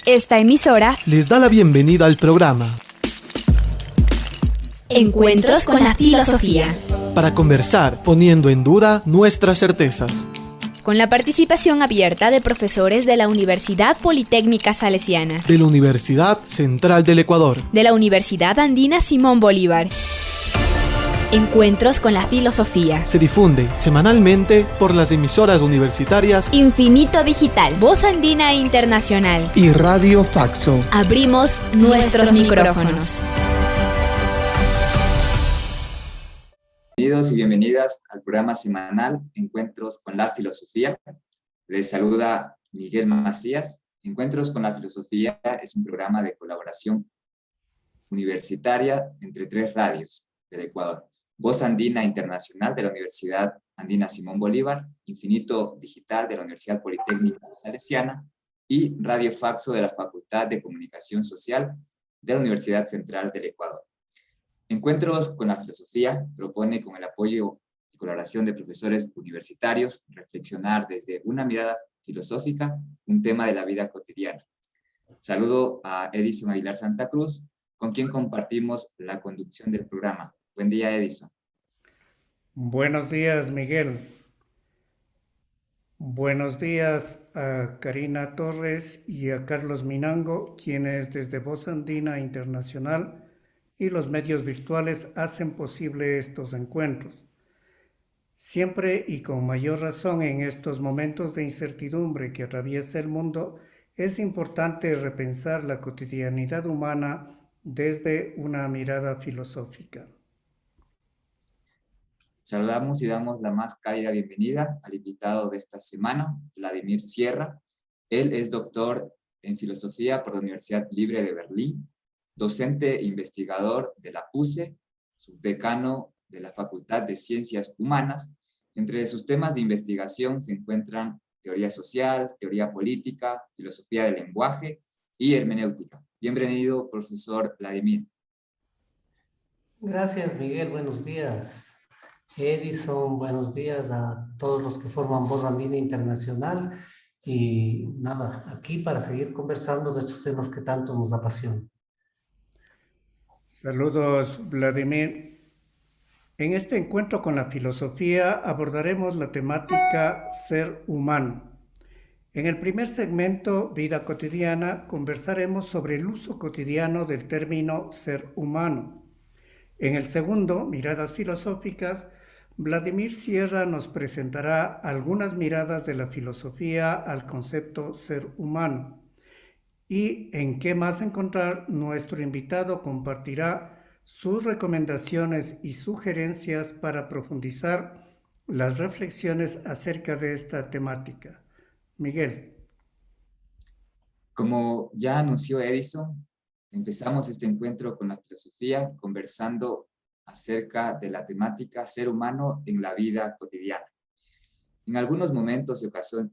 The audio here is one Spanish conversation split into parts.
Esta emisora les da la bienvenida al programa Encuentros con la Filosofía, para conversar poniendo en duda nuestras certezas. con la participación abierta de profesores de la Universidad Politécnica Salesiana, De la Universidad Central del Ecuador. de la Universidad Andina Simón Bolívar. Encuentros con la Filosofía. Se difunde semanalmente por las emisoras universitarias Infinito Digital, Voz Andina Internacional. y Radio Faxo. Abrimos nuestros micrófonos. Bienvenidos y bienvenidas al programa semanal Encuentros con la Filosofía. Les saluda Miguel Macías. Encuentros con la Filosofía es un programa de colaboración universitaria entre 3 radios del Ecuador: Voz Andina Internacional de la Universidad Andina Simón Bolívar, Infinito Digital de la Universidad Politécnica Salesiana y Radio Faxo de la Facultad de Comunicación Social de la Universidad Central del Ecuador. Encuentros con la Filosofía propone, con el apoyo y colaboración de profesores universitarios, reflexionar desde una mirada filosófica un tema de la vida cotidiana. Saludo a Edison Aguilar Santa Cruz, con quien compartimos la conducción del programa. Buen día, Edison. Buenos días, Miguel. Buenos días a Karina Torres y a Carlos Minango, quienes desde Voz Andina Internacional y los medios virtuales hacen posible estos encuentros. Siempre y con mayor razón en estos momentos de incertidumbre que atraviesa el mundo, es importante repensar la cotidianidad humana desde una mirada filosófica. Saludamos y damos la más cálida bienvenida al invitado de esta semana, Vladimir Sierra. Él es doctor en filosofía por la Universidad Libre de Berlín, docente e investigador de la PUCE, subdecano de la Facultad de Ciencias Humanas. Entre sus temas de investigación se encuentran teoría social, teoría política, filosofía del lenguaje y hermenéutica. Bienvenido, profesor Vladimir. Gracias, Miguel. Buenos días. Edison, buenos días a todos los que forman Voz Andina Internacional. Y nada, aquí para seguir conversando de estos temas que tanto nos apasionan. Saludos, Vladimir. En este encuentro con la filosofía abordaremos la temática ser humano. En el primer segmento, Vida Cotidiana, conversaremos sobre el uso cotidiano del término ser humano. En el segundo, Miradas Filosóficas, Vladimir Sierra nos presentará algunas miradas de la filosofía al concepto ser humano. Y en ¿Qué más encontrar?, nuestro invitado compartirá sus recomendaciones y sugerencias para profundizar las reflexiones acerca de esta temática. Miguel. Como ya anunció Edison, empezamos este encuentro con la filosofía conversando acerca de la temática ser humano en la vida cotidiana. En algunos momentos y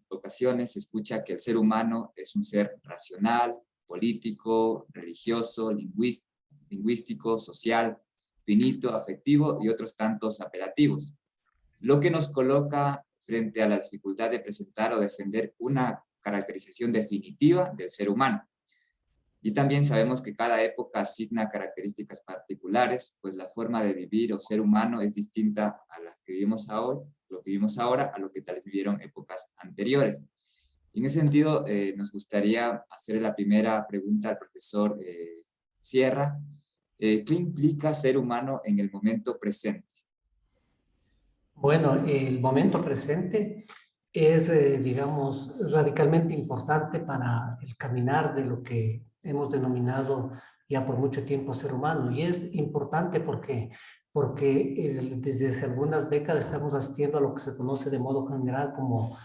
ocasiones se escucha que el ser humano es un ser racional, político, religioso, lingüístico, social, finito, afectivo y otros tantos apelativos, lo que nos coloca frente a la dificultad de presentar o defender una caracterización definitiva del ser humano. Y también sabemos que cada época asigna características particulares, pues la forma de vivir o ser humano es distinta a la que vivimos ahora, a lo que tal vez vivieron épocas anteriores. En ese sentido, nos gustaría hacer la primera pregunta al profesor Sierra. ¿Qué implica ser humano en el momento presente? Bueno, el momento presente es, digamos, radicalmente importante para el caminar de lo que hemos denominado ya por mucho tiempo ser humano. Y es importante porque desde hace algunas décadas estamos asistiendo a lo que se conoce de modo general como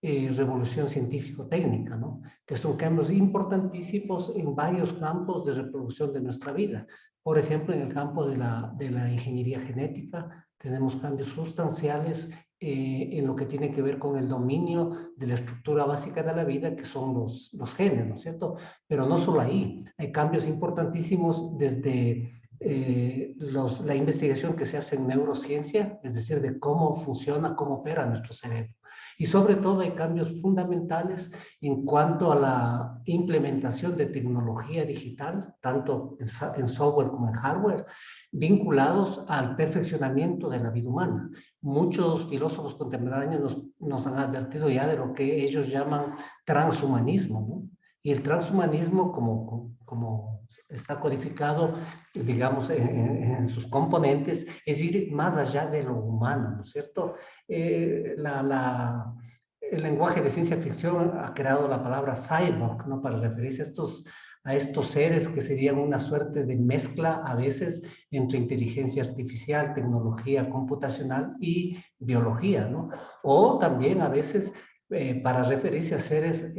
revolución científico-técnica, ¿no? Que son cambios importantísimos en varios campos de reproducción de nuestra vida. Por ejemplo, en el campo de la ingeniería genética tenemos cambios sustanciales en lo que tiene que ver con el dominio de la estructura básica de la vida, que son los genes, ¿no es cierto? Pero no solo ahí, hay cambios importantísimos desde la investigación que se hace en neurociencia, es decir, de cómo funciona, cómo opera nuestro cerebro. Y sobre todo hay cambios fundamentales en cuanto a la implementación de tecnología digital, tanto en software como en hardware, vinculados al perfeccionamiento de la vida humana. Muchos filósofos contemporáneos nos han advertido ya de lo que ellos llaman transhumanismo, ¿no? Y el transhumanismo, como está codificado, digamos, en sus componentes, es ir más allá de lo humano, ¿no es cierto? El lenguaje de ciencia ficción ha creado la palabra cyborg, ¿no? Para referirse a estos seres que serían una suerte de mezcla a veces entre inteligencia artificial, tecnología computacional y biología, ¿no? O también a veces para referirse a seres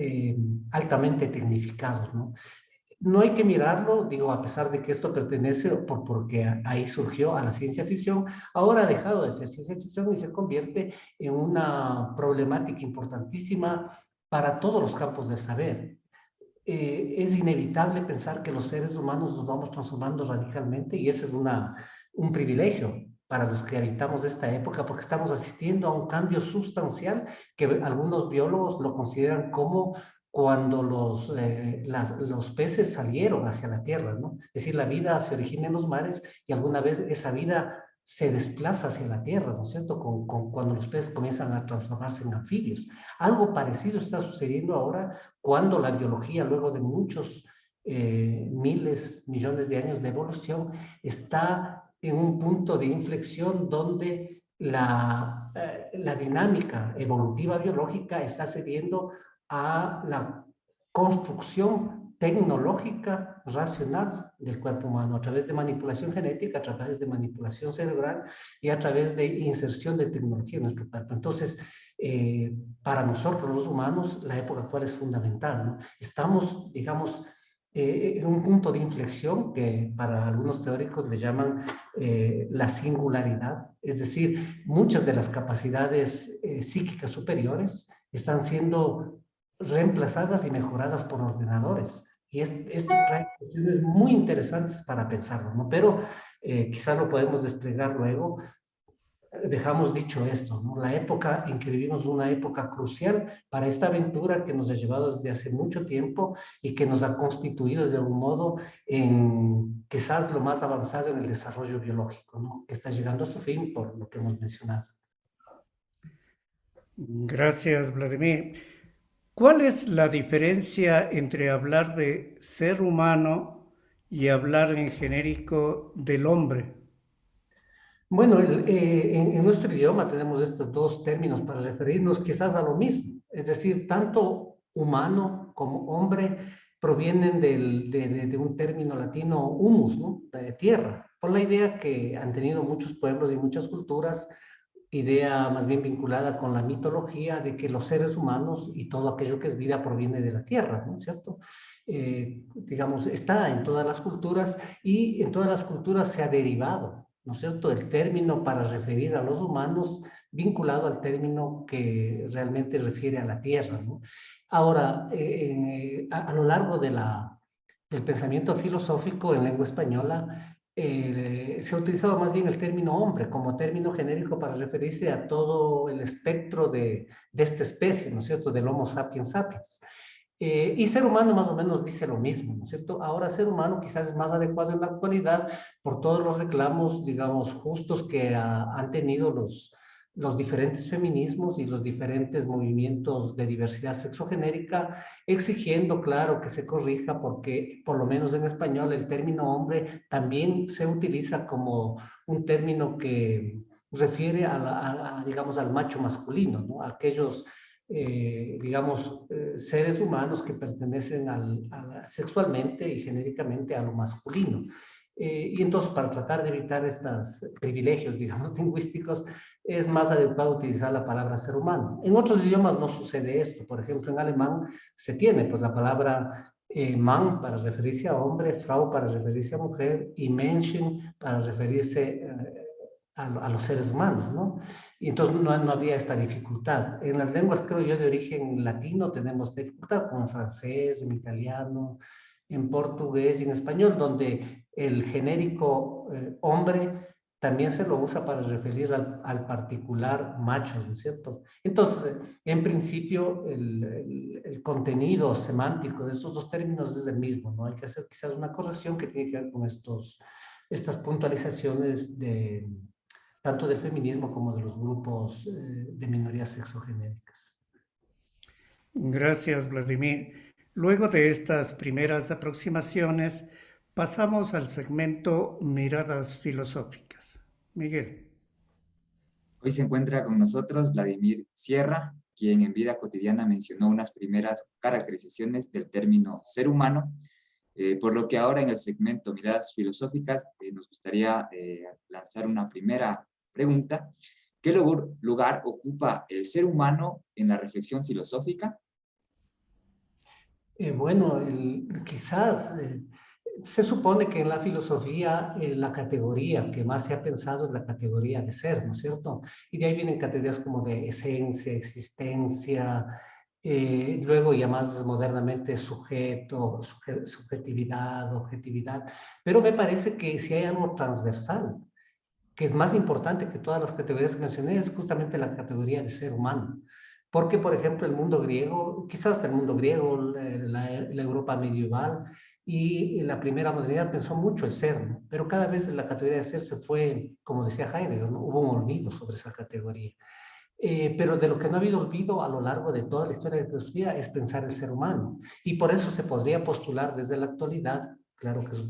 altamente tecnificados, ¿no? No hay que mirarlo, digo, a pesar de que esto pertenece, porque ahí surgió a la ciencia ficción, ahora ha dejado de ser ciencia ficción y se convierte en una problemática importantísima para todos los campos de saber. Es inevitable pensar que los seres humanos nos vamos transformando radicalmente y ese es un privilegio para los que habitamos esta época, porque estamos asistiendo a un cambio sustancial que algunos biólogos lo consideran como cuando los peces salieron hacia la tierra, ¿no? Es decir, la vida se origina en los mares y alguna vez esa vida se desplaza hacia la tierra, ¿no es cierto? Cuando los peces comienzan a transformarse en anfibios. Algo parecido está sucediendo ahora cuando la biología, luego de muchos miles, millones de años de evolución, está en un punto de inflexión donde la dinámica evolutiva biológica está cediendo a la construcción tecnológica racional del cuerpo humano a través de manipulación genética, a través de manipulación cerebral y a través de inserción de tecnología en nuestro cuerpo. Entonces, para nosotros los humanos, la época actual es fundamental, ¿no? Estamos, digamos, en un punto de inflexión que para algunos teóricos le llaman la singularidad, es decir, muchas de las capacidades psíquicas superiores están siendo reemplazadas y mejoradas por ordenadores. Y esto trae cuestiones muy interesantes para pensarlo, ¿no? Pero quizás lo podemos desplegar luego. Dejamos dicho esto, ¿no? La época en que vivimos es una época crucial para esta aventura que nos ha llevado desde hace mucho tiempo y que nos ha constituido de algún modo en quizás lo más avanzado en el desarrollo biológico, ¿no? Que está llegando a su fin por lo que hemos mencionado. Gracias, Vladimir. ¿Cuál es la diferencia entre hablar de ser humano y hablar en genérico del hombre? Bueno, en nuestro idioma tenemos estos dos términos para referirnos quizás a lo mismo. Es decir, tanto humano como hombre provienen de un término latino humus, ¿no? De tierra, por la idea que han tenido muchos pueblos y muchas culturas, idea más bien vinculada con la mitología de que los seres humanos y todo aquello que es vida proviene de la tierra, ¿no es cierto? Digamos, está en todas las culturas y en todas las culturas se ha derivado, ¿no es cierto?, el término para referir a los humanos vinculado al término que realmente refiere a la tierra, ¿no? Ahora, a lo largo del pensamiento filosófico en lengua española, se ha utilizado más bien el término hombre como término genérico para referirse a todo el espectro de esta especie, ¿no es cierto?, del Homo sapiens sapiens. Y ser humano más o menos dice lo mismo, ¿no es cierto? Ahora ser humano quizás es más adecuado en la actualidad por todos los reclamos, digamos, justos que han tenido los diferentes feminismos y los diferentes movimientos de diversidad sexogenérica, exigiendo, claro, que se corrija porque, por lo menos en español, el término hombre también se utiliza como un término que refiere digamos, al macho masculino, ¿no? Aquellos digamos, seres humanos que pertenecen sexualmente y genéricamente a lo masculino. Y entonces, para tratar de evitar estos privilegios, digamos, lingüísticos, es más adecuado utilizar la palabra ser humano. En otros idiomas no sucede esto. Por ejemplo, en alemán se tiene pues la palabra Mann para referirse a hombre, Frau para referirse a mujer y Menschen para referirse a los seres humanos, ¿no? Y entonces no había esta dificultad. En las lenguas, creo yo, de origen latino tenemos dificultad, como en francés, en italiano, en portugués y en español, donde el genérico hombre también se lo usa para referir al particular macho, ¿no es cierto? Entonces, en principio, el contenido semántico de estos dos términos es el mismo, ¿no? Hay que hacer quizás una corrección que tiene que ver con estas puntualizaciones tanto del feminismo como de los grupos de minorías sexogenéricas. Gracias, Vladimir. Luego de estas primeras aproximaciones, pasamos al segmento Miradas Filosóficas. Miguel. Hoy se encuentra con nosotros Vladimir Sierra, quien en Vida Cotidiana mencionó unas primeras caracterizaciones del término ser humano, por lo que ahora en el segmento Miradas Filosóficas nos gustaría lanzar una primera pregunta. ¿Qué lugar ocupa el ser humano en la reflexión filosófica? Bueno, quizás se supone que en la filosofía la categoría que más se ha pensado es la categoría de ser, ¿no es cierto? Y de ahí vienen categorías como de esencia, existencia, luego ya más modernamente sujeto, subjetividad, objetividad. Pero me parece que si hay algo transversal, que es más importante que todas las categorías que mencioné, es justamente la categoría de ser humano. Porque, por ejemplo, el mundo griego, quizás hasta el mundo griego, la Europa medieval y la primera modernidad pensó mucho el ser, ¿no? Pero cada vez la categoría de ser se fue, como decía Heidegger, ¿no? Hubo un olvido sobre esa categoría. Pero de lo que no ha habido olvido a lo largo de toda la historia de la filosofía es pensar el ser humano. Y por eso se podría postular desde la actualidad, claro que es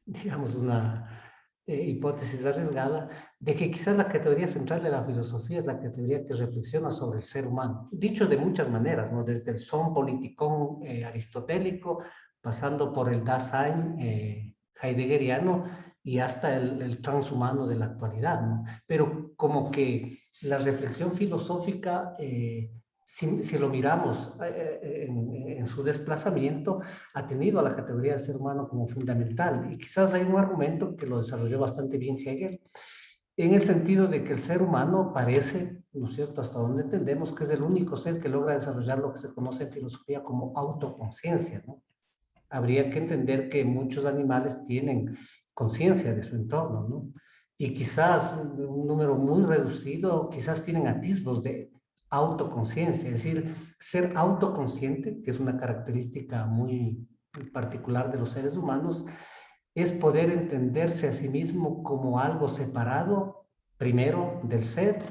digamos, una hipótesis arriesgada, de que quizás la categoría central de la filosofía es la categoría que reflexiona sobre el ser humano, dicho de muchas maneras, ¿no? Desde el son politicón aristotélico, pasando por el Dasein heideggeriano y hasta el transhumano de la actualidad, ¿no? Pero como que la reflexión filosófica, si lo miramos en su desplazamiento, ha tenido a la categoría de ser humano como fundamental. Y quizás hay un argumento que lo desarrolló bastante bien Hegel, en el sentido de que el ser humano parece, ¿no es cierto?, hasta donde entendemos que es el único ser que logra desarrollar lo que se conoce en filosofía como autoconciencia, ¿no? Habría que entender que muchos animales tienen conciencia de su entorno, ¿no? Y quizás un número muy reducido, quizás tienen atisbos de autoconciencia, es decir, ser autoconsciente, que es una característica muy particular de los seres humanos, es poder entenderse a sí mismo como algo separado, primero del ser,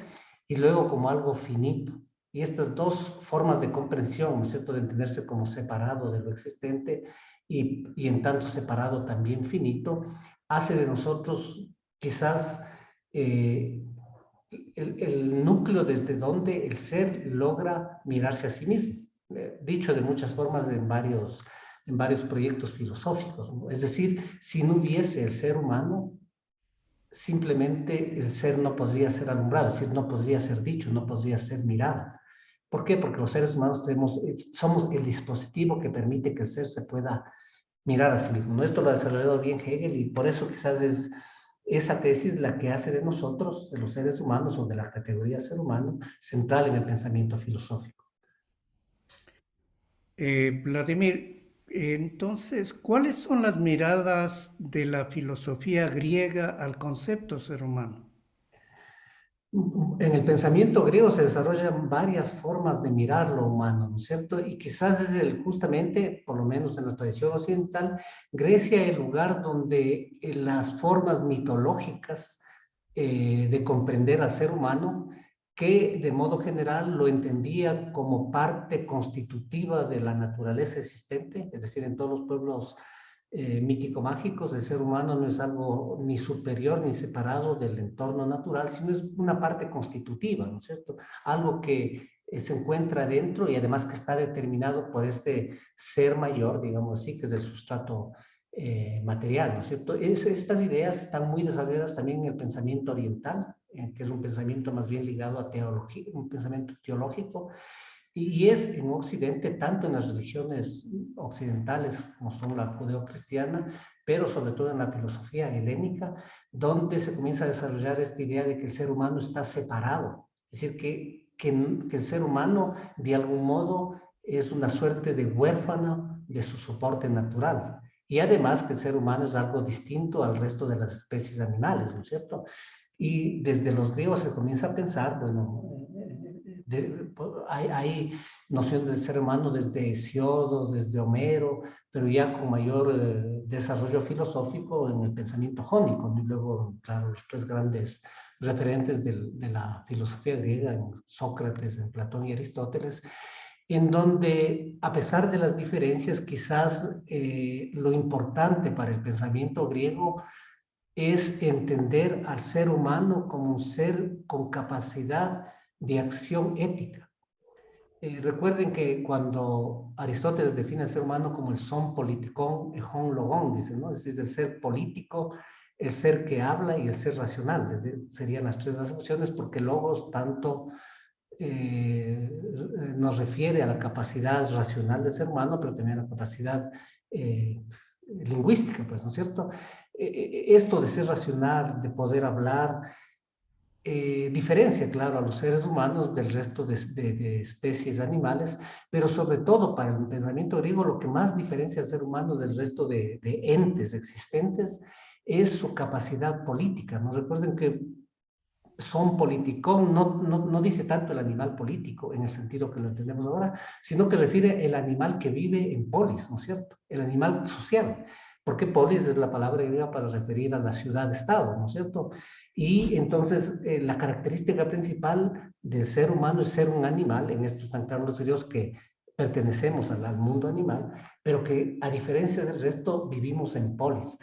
y luego como algo finito. Y estas dos formas de comprensión, ¿no es cierto?, de entenderse como separado de lo existente y en tanto separado también finito, hace de nosotros quizás el núcleo desde donde el ser logra mirarse a sí mismo, dicho de muchas formas en varios proyectos filosóficos, ¿no? Es decir, si no hubiese el ser humano, simplemente el ser no podría ser alumbrado, es decir, no podría ser dicho, no podría ser mirado. ¿Por qué? Porque los seres humanos somos el dispositivo que permite que el ser se pueda mirar a sí mismo, ¿no? Esto lo ha desarrollado bien Hegel y por eso quizás es esa tesis la que hace de nosotros, de los seres humanos o de la categoría ser humano, central en el pensamiento filosófico. Vladimir, entonces, ¿cuáles son las miradas de la filosofía griega al concepto ser humano? En el pensamiento griego se desarrollan varias formas de mirar lo humano, ¿no es cierto? Y quizás es justamente, por lo menos en la tradición occidental, Grecia el lugar donde las formas mitológicas de comprender al ser humano, que de modo general lo entendía como parte constitutiva de la naturaleza existente, es decir, en todos los pueblos mítico-mágicos, el ser humano no es algo ni superior ni separado del entorno natural, sino es una parte constitutiva, ¿no es cierto? Algo que se encuentra dentro y además que está determinado por este ser mayor, digamos así, que es el sustrato material, ¿no es cierto? Estas ideas están muy desarrolladas también en el pensamiento oriental, que es un pensamiento más bien ligado a teología, un pensamiento teológico, y es en Occidente, tanto en las religiones occidentales como son la judeocristiana, pero sobre todo en la filosofía helénica, donde se comienza a desarrollar esta idea de que el ser humano está separado. Es decir, que el ser humano de algún modo es una suerte de huérfano de su soporte natural. Y además que el ser humano es algo distinto al resto de las especies animales, ¿no es cierto? Y desde los griegos se comienza a pensar, bueno, hay nociones del ser humano desde Hesiodo, desde Homero, pero ya con mayor desarrollo filosófico en el pensamiento jónico, ¿no? Y luego, claro, los tres grandes referentes de la filosofía griega, en Sócrates, en Platón y Aristóteles, en donde, a pesar de las diferencias, quizás lo importante para el pensamiento griego es entender al ser humano como un ser con capacidad de acción ética. Recuerden que cuando Aristóteles define al ser humano como el son politikon, ejón logón, dice, ¿no? Es decir, el ser político, el ser que habla y el ser racional. Es decir, serían las tres acepciones porque logos tanto nos refiere a la capacidad racional del ser humano, pero también a la capacidad lingüística, pues, ¿no es cierto? Esto de ser racional, de poder hablar, diferencia, claro, a los seres humanos del resto de especies animales, pero sobre todo para el pensamiento griego, lo que más diferencia al ser humano del resto de entes existentes es su capacidad política, ¿no? Recuerden que son politicón no dice tanto el animal político en el sentido que lo entendemos ahora, sino que refiere el animal que vive en polis, ¿no es cierto? El animal social, porque polis es la palabra griega para referir a la ciudad-estado, ¿no es cierto? Y entonces la característica principal del ser humano es ser un animal, en esto están claros los griegos que pertenecemos al mundo animal, pero que a diferencia del resto vivimos en polis,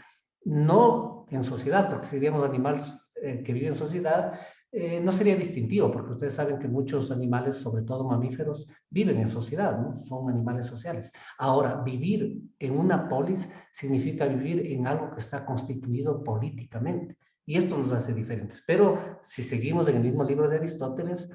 no en sociedad, porque seríamos animales que vive en sociedad, no sería distintivo, porque ustedes saben que muchos animales, sobre todo mamíferos, viven en sociedad, ¿no? Son animales sociales. Ahora, vivir en una polis significa vivir en algo que está constituido políticamente, y esto nos hace diferentes. Pero si seguimos en el mismo libro de Aristóteles,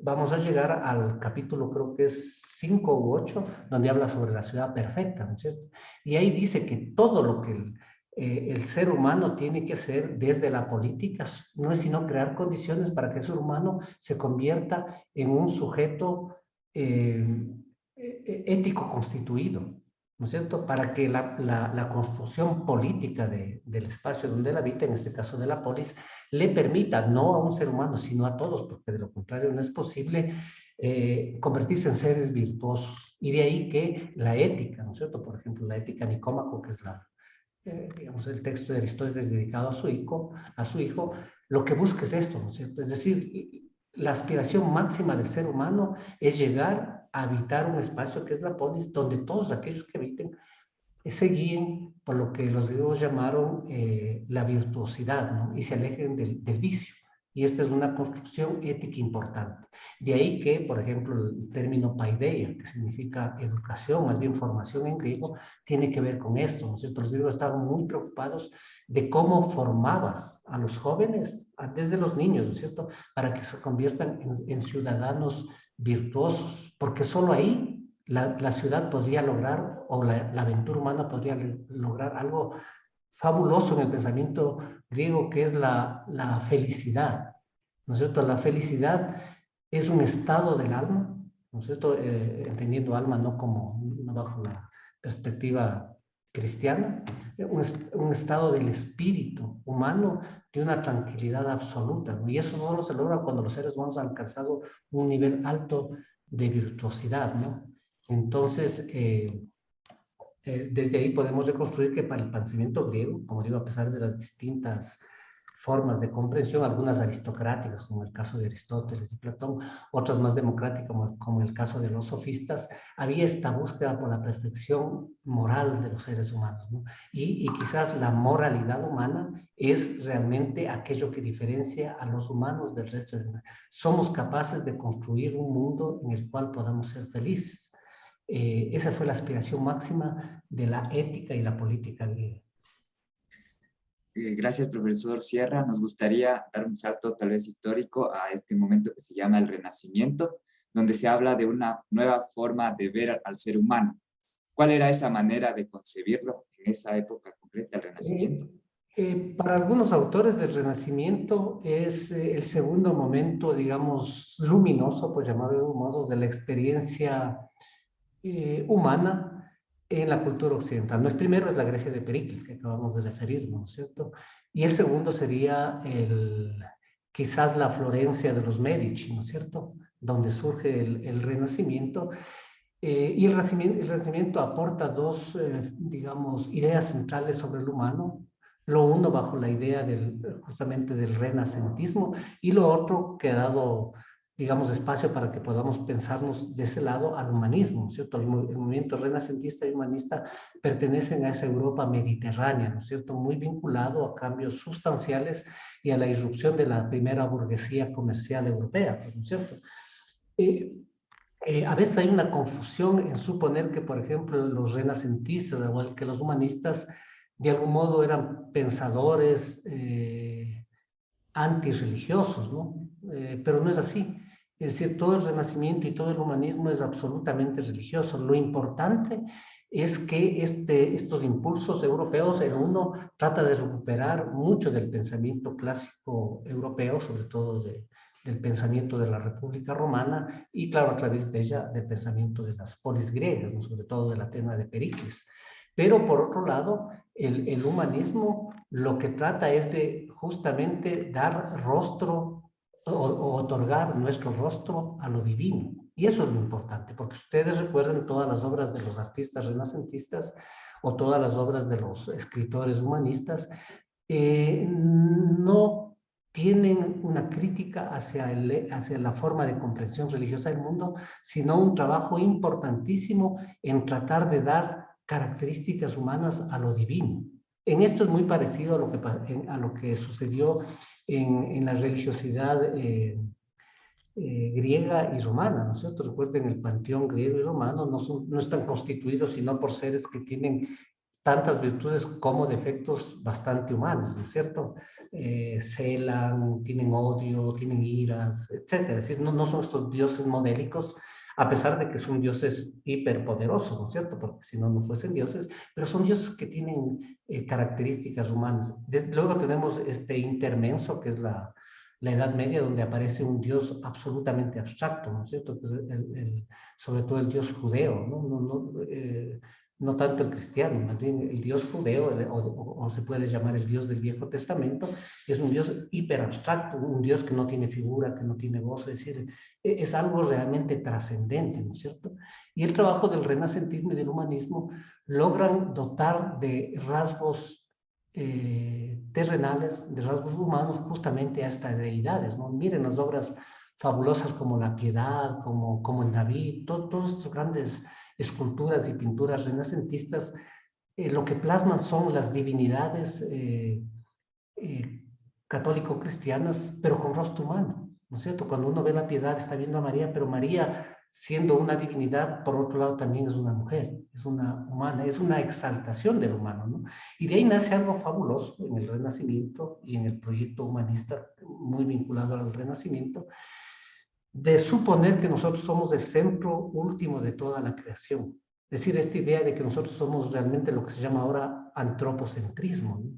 vamos a llegar al capítulo, creo que es 5 u 8, donde habla sobre la ciudad perfecta, ¿no es cierto? Y ahí dice que todo lo que el ser humano tiene que hacer desde la política no es sino crear condiciones para que el ser humano se convierta en un sujeto ético constituido, ¿no es cierto? Para que la construcción política del espacio donde él habita, en este caso de la polis, le permita no a un ser humano, sino a todos, porque de lo contrario no es posible convertirse en seres virtuosos. Y de ahí que la ética, ¿no es cierto? Por ejemplo, la ética Nicómaco, que es digamos, el texto de Aristóteles dedicado a su hijo, lo que busca es esto, ¿no es cierto? Es decir, la aspiración máxima del ser humano es llegar a habitar un espacio que es la polis, donde todos aquellos que habiten se guíen por lo que los griegos llamaron la virtuosidad, ¿no? Y se alejen del vicio. Y esta es una construcción ética importante. De ahí que, por ejemplo, el término paideia, que significa educación, más bien formación en griego, tiene que ver con esto, ¿no es cierto? Los griegos estaban muy preocupados de cómo formabas a los jóvenes, desde los niños, ¿no es cierto?, para que se conviertan en ciudadanos virtuosos, porque solo ahí la ciudad podría lograr, o la aventura humana podría lograr algo fabuloso en el pensamiento griego, que es la felicidad, ¿no es cierto? La felicidad es un estado del alma, ¿no es cierto? Entendiendo alma no bajo la perspectiva cristiana, un estado del espíritu humano de una tranquilidad absoluta, ¿no? Y eso solo se logra cuando los seres humanos han alcanzado un nivel alto de virtuosidad, ¿no? Entonces, desde ahí podemos reconstruir que para el pensamiento griego, como digo, a pesar de las distintas formas de comprensión, algunas aristocráticas, como el caso de Aristóteles y Platón, otras más democráticas, como el caso de los sofistas, había esta búsqueda por la perfección moral de los seres humanos, ¿no? Y quizás la moralidad humana es realmente aquello que diferencia a los humanos del resto de los humanos. Somos capaces de construir un mundo en el cual podamos ser felices. Esa fue la aspiración máxima de la ética y la política griega. Gracias, profesor Sierra. Nos gustaría dar un salto tal vez histórico a este momento que se llama el Renacimiento, donde se habla de una nueva forma de ver al ser humano. ¿Cuál era esa manera de concebirlo en esa época concreta, el Renacimiento? Para algunos autores del Renacimiento es el segundo momento, digamos, luminoso, por llamarlo de un modo, de la experiencia humana, en la cultura occidental. ¿No? El primero es la Grecia de Pericles, que acabamos de referirnos, ¿no es cierto? Y el segundo sería quizás la Florencia de los Medici, ¿no es cierto? Donde surge el Renacimiento. Y el Renacimiento aporta dos, digamos, ideas centrales sobre el humano. Lo uno bajo la idea justamente del renacentismo y lo otro que ha dado, digamos, espacio para que podamos pensarnos de ese lado al humanismo, ¿cierto? El movimiento renacentista y humanista pertenecen a esa Europa mediterránea, ¿no es cierto? Muy vinculado a cambios sustanciales y a la irrupción de la primera burguesía comercial europea, ¿no es cierto? A veces hay una confusión en suponer que, por ejemplo, los renacentistas, igual que los humanistas, de algún modo eran pensadores antirreligiosos, ¿no? Pero no es así. Es decir, todo el Renacimiento y todo el humanismo es absolutamente religioso. Lo importante es que estos impulsos europeos, en uno trata de recuperar mucho del pensamiento clásico europeo, sobre todo del pensamiento de la República Romana y, claro, a través de ella, del pensamiento de las polis griegas, ¿no? Sobre todo de la Atena de Pericles. Pero, por otro lado, el humanismo lo que trata es de justamente dar rostro o otorgar nuestro rostro a lo divino. Y eso es lo importante, porque ustedes recuerdan todas las obras de los artistas renacentistas o todas las obras de los escritores humanistas, no tienen una crítica hacia la forma de comprensión religiosa del mundo, sino un trabajo importantísimo en tratar de dar características humanas a lo divino. En esto es muy parecido a lo que sucedió en la religiosidad griega y romana, ¿no es cierto? Recuerden, el panteón griego y romano no están constituidos sino por seres que tienen tantas virtudes como defectos bastante humanos, ¿no es cierto? Celan, tienen odio, tienen iras, etcétera. Es decir, no son estos dioses modélicos, a pesar de que son dioses hiperpoderosos, ¿no es cierto? Porque si no, no fuesen dioses, pero son dioses que tienen características humanas. Luego tenemos este intermenso, que es la Edad Media, donde aparece un dios absolutamente abstracto, ¿no es cierto? Que es sobre todo el dios judeo, ¿no? No tanto el cristiano, más bien el dios judeo, o se puede llamar el dios del Viejo Testamento, es un dios hiperabstracto, un dios que no tiene figura, que no tiene voz, es decir, es algo realmente trascendente, ¿no es cierto? Y el trabajo del renacentismo y del humanismo logran dotar de rasgos terrenales, de rasgos humanos, justamente a estas deidades, ¿no? Miren las obras fabulosas como la Piedad, como el David, todos estos grandes esculturas y pinturas renacentistas, lo que plasman son las divinidades católico-cristianas, pero con rostro humano, ¿no es cierto? Cuando uno ve la Piedad está viendo a María, pero María, siendo una divinidad, por otro lado también es una mujer, es una humana, es una exaltación del humano, ¿no? Y de ahí nace algo fabuloso en el Renacimiento y en el proyecto humanista muy vinculado al Renacimiento, de suponer que nosotros somos el centro último de toda la creación. Es decir, esta idea de que nosotros somos realmente lo que se llama ahora antropocentrismo, ¿no?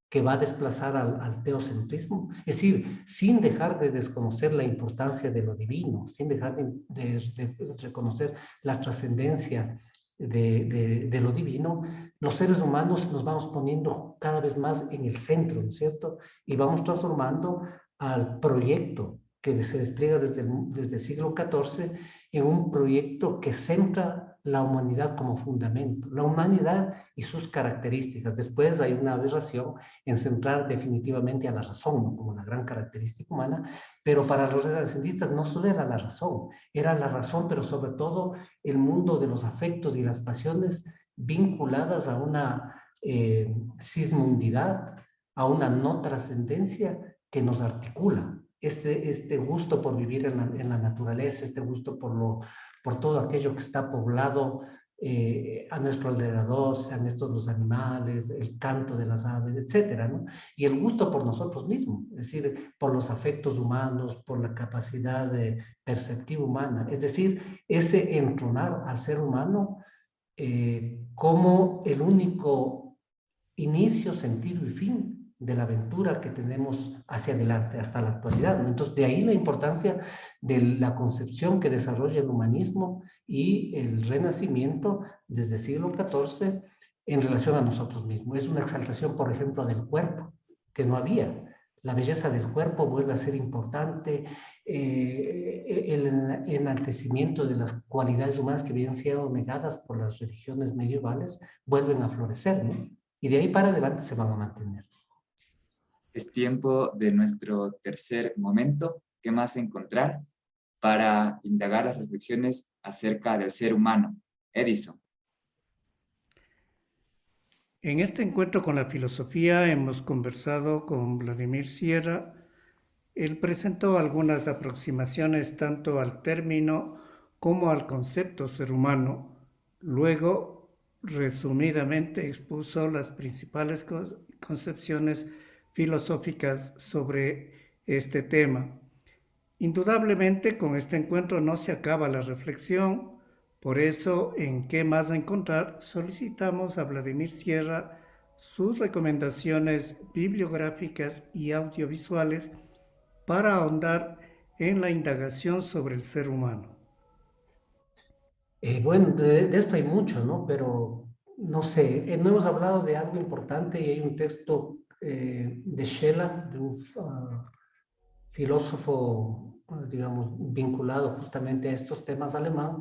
Que va a desplazar al teocentrismo. Es decir, sin dejar de desconocer la importancia de lo divino, sin dejar de reconocer la trascendencia de lo divino, los seres humanos nos vamos poniendo cada vez más en el centro, ¿no es cierto? Y vamos transformando al proyecto que se despliega desde el siglo XIV en un proyecto que centra la humanidad como fundamento, la humanidad y sus características. Después hay una aberración en centrar definitivamente a la razón, ¿no? Como la gran característica humana, pero para los renacentistas no solo era la razón, pero sobre todo el mundo de los afectos y las pasiones vinculadas a una sismundidad, a una no trascendencia que nos articula. Este gusto por vivir en la naturaleza, este gusto por todo aquello que está poblado a nuestro alrededor, sean estos los animales, el canto de las aves, etcétera, ¿no? Y el gusto por nosotros mismos, es decir, por los afectos humanos, por la capacidad perceptiva humana, es decir, ese entronar al ser humano como el único inicio, sentido y fin de la aventura que tenemos hacia adelante, hasta la actualidad, ¿no? Entonces, de ahí la importancia de la concepción que desarrolla el humanismo y el Renacimiento desde el siglo XIV en relación a nosotros mismos. Es una exaltación, por ejemplo, del cuerpo, que no había. La belleza del cuerpo vuelve a ser importante, el enaltecimiento de las cualidades humanas que habían sido negadas por las religiones medievales vuelven a florecer, ¿no? Y de ahí para adelante se van a mantener. Es tiempo de nuestro tercer momento. ¿Qué más encontrar? Para indagar las reflexiones acerca del ser humano. Edison. En este encuentro con la filosofía hemos conversado con Vladimir Sierra. Él presentó algunas aproximaciones tanto al término como al concepto ser humano. Luego, resumidamente, expuso las principales concepciones filosóficas sobre este tema. Indudablemente, con este encuentro no se acaba la reflexión. Por eso, en ¿Qué más encontrar?, solicitamos a Vladimir Sierra sus recomendaciones bibliográficas y audiovisuales para ahondar en la indagación sobre el ser humano. Bueno, de esto hay mucho, ¿no? Pero no sé, no hemos hablado de algo importante y hay un texto de Scheler, de un filósofo, digamos, vinculado justamente a estos temas alemán,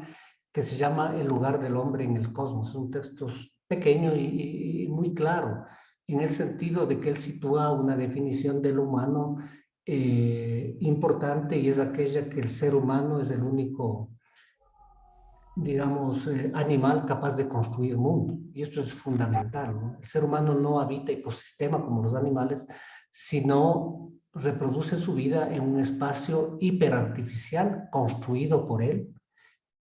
que se llama El lugar del hombre en el cosmos. Es un texto pequeño y muy claro, en el sentido de que él sitúa una definición del humano importante, y es aquella que el ser humano es el único, digamos, animal capaz de construir mundo. Y esto es fundamental, ¿no? El ser humano no habita ecosistema como los animales, sino reproduce su vida en un espacio hiperartificial construido por él,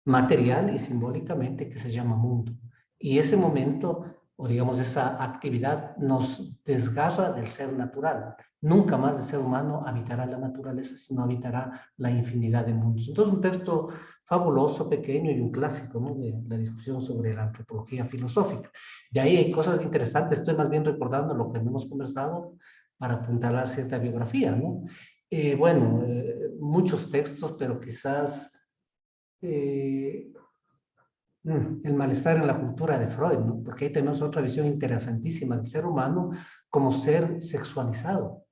material y simbólicamente, que se llama mundo. Y ese momento, o digamos esa actividad, nos desgarra del ser natural. Nunca más el ser humano habitará la naturaleza, sino habitará la infinidad de mundos. Entonces, un texto fabuloso, pequeño y un clásico, ¿no?, de la discusión sobre la antropología filosófica. De ahí hay cosas interesantes. Estoy más bien recordando lo que hemos conversado para apuntalar cierta biografía, ¿no? Muchos textos, pero quizás el malestar en la cultura de Freud, ¿no? Porque ahí tenemos otra visión interesantísima del ser humano como ser sexualizado,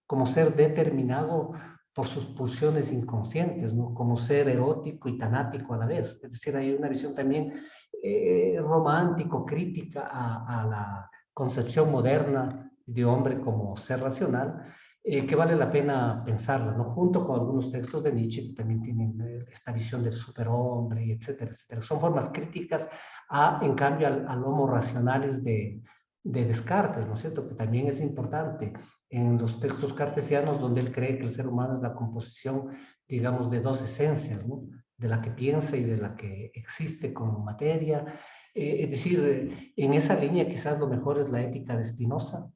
como ser determinado por sus pulsiones inconscientes, ¿no? Como ser erótico y tanático a la vez. Es decir, hay una visión también romántico, crítica a la concepción moderna de hombre como ser racional, que vale la pena pensarla, ¿no? Junto con algunos textos de Nietzsche que también tienen esta visión del superhombre, y etcétera, etcétera. Son formas críticas en cambio, al homo racionalis de Descartes, ¿no es cierto?, que también es importante en los textos cartesianos, donde él cree que el ser humano es la composición, digamos, de dos esencias, ¿no?, de la que piensa y de la que existe como materia. Es decir, en esa línea quizás lo mejor es la ética de Spinoza,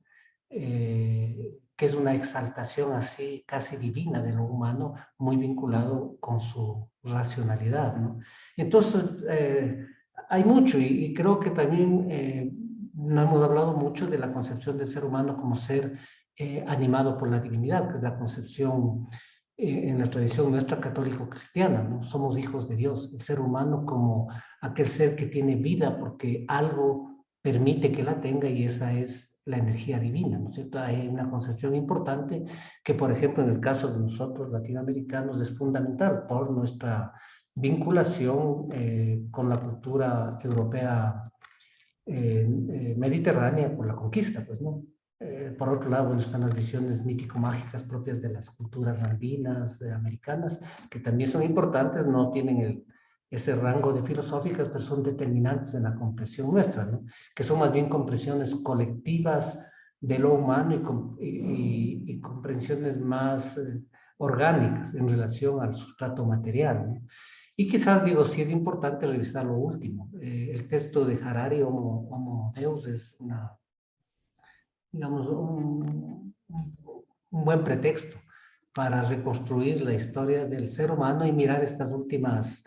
que es una exaltación así casi divina de lo humano, muy vinculado con su racionalidad, ¿no? Entonces, hay mucho, y creo que también no hemos hablado mucho de la concepción del ser humano como ser animado por la divinidad, que es la concepción en la tradición nuestra católico-cristiana, ¿no? Somos hijos de Dios, el ser humano como aquel ser que tiene vida porque algo permite que la tenga, y esa es la energía divina, ¿no es cierto? Hay una concepción importante que, por ejemplo, en el caso de nosotros latinoamericanos es fundamental por nuestra vinculación con la cultura europea mediterránea, por la conquista, pues, ¿no? Por otro lado, bueno, están las visiones mítico-mágicas propias de las culturas andinas, americanas, que también son importantes, no tienen ese rango de filosóficas, pero son determinantes en la comprensión nuestra, ¿no? Que son más bien comprensiones colectivas de lo humano y comprensiones más orgánicas en relación al sustrato material, ¿no? Y quizás, digo, sí es importante revisar lo último. El texto de Harari, Homo Deus, es digamos, un buen pretexto para reconstruir la historia del ser humano y mirar estas últimas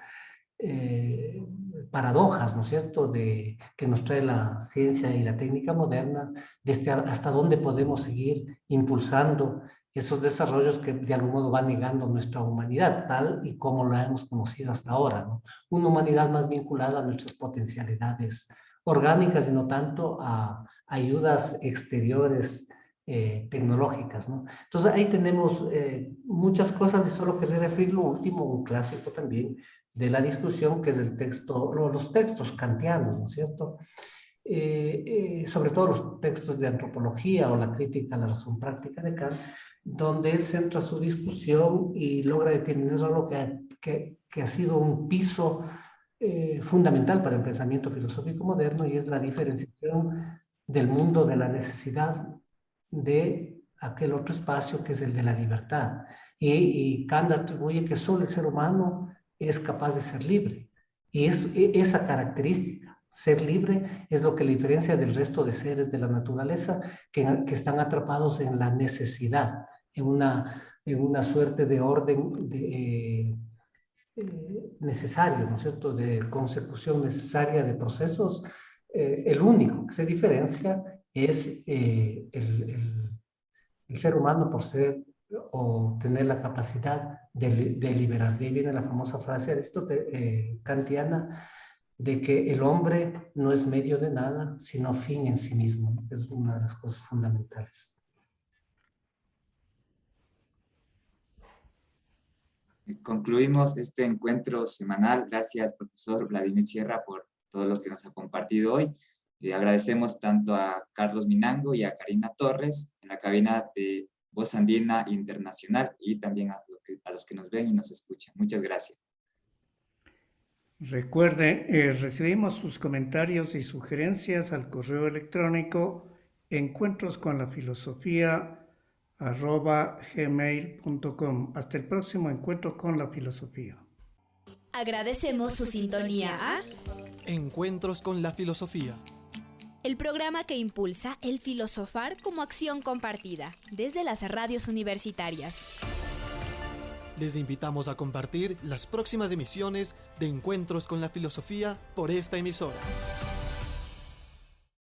paradojas, ¿no es cierto?, que nos trae la ciencia y la técnica moderna, desde hasta dónde podemos seguir impulsando esos desarrollos que de algún modo van negando nuestra humanidad, tal y como la hemos conocido hasta ahora, ¿no? Una humanidad más vinculada a nuestras potencialidades orgánicas y no tanto a ayudas exteriores tecnológicas, ¿no? Entonces ahí tenemos muchas cosas y solo quería referir lo último, un clásico también de la discusión, que es el texto, los textos kantianos, ¿no es cierto? Sobre todo los textos de antropología o la crítica a la razón práctica de Kant, donde él centra su discusión y logra determinar algo que ha sido un piso fundamental para el pensamiento filosófico moderno, y es la diferenciación del mundo de la necesidad de aquel otro espacio que es el de la libertad. Y Kant atribuye que solo el ser humano es capaz de ser libre. Y esa característica, ser libre, es lo que le diferencia del resto de seres de la naturaleza que están atrapados en la necesidad, en una suerte de orden necesario, ¿no es cierto?, de consecución necesaria de procesos. El único que se diferencia es el ser humano por ser o tener la capacidad de liberar. De ahí viene la famosa frase kantiana de que el hombre no es medio de nada, sino fin en sí mismo. Es una de las cosas fundamentales. Concluimos este encuentro semanal. Gracias, profesor Vladimir Sierra, por todo lo que nos ha compartido hoy. Agradecemos tanto a Carlos Minango y a Karina Torres en la cabina de Voz Andina Internacional, y también a los que nos ven y nos escuchan. Muchas gracias. Recuerden, recibimos sus comentarios y sugerencias al correo electrónico encuentrosconlafilosofía@gmail.com. Hasta el próximo encuentro con la filosofía. Agradecemos su sintonía a Encuentros con la filosofía. el programa que impulsa el filosofar como acción compartida desde las radios universitarias. Les invitamos a compartir las próximas emisiones de Encuentros con la filosofía por esta emisora.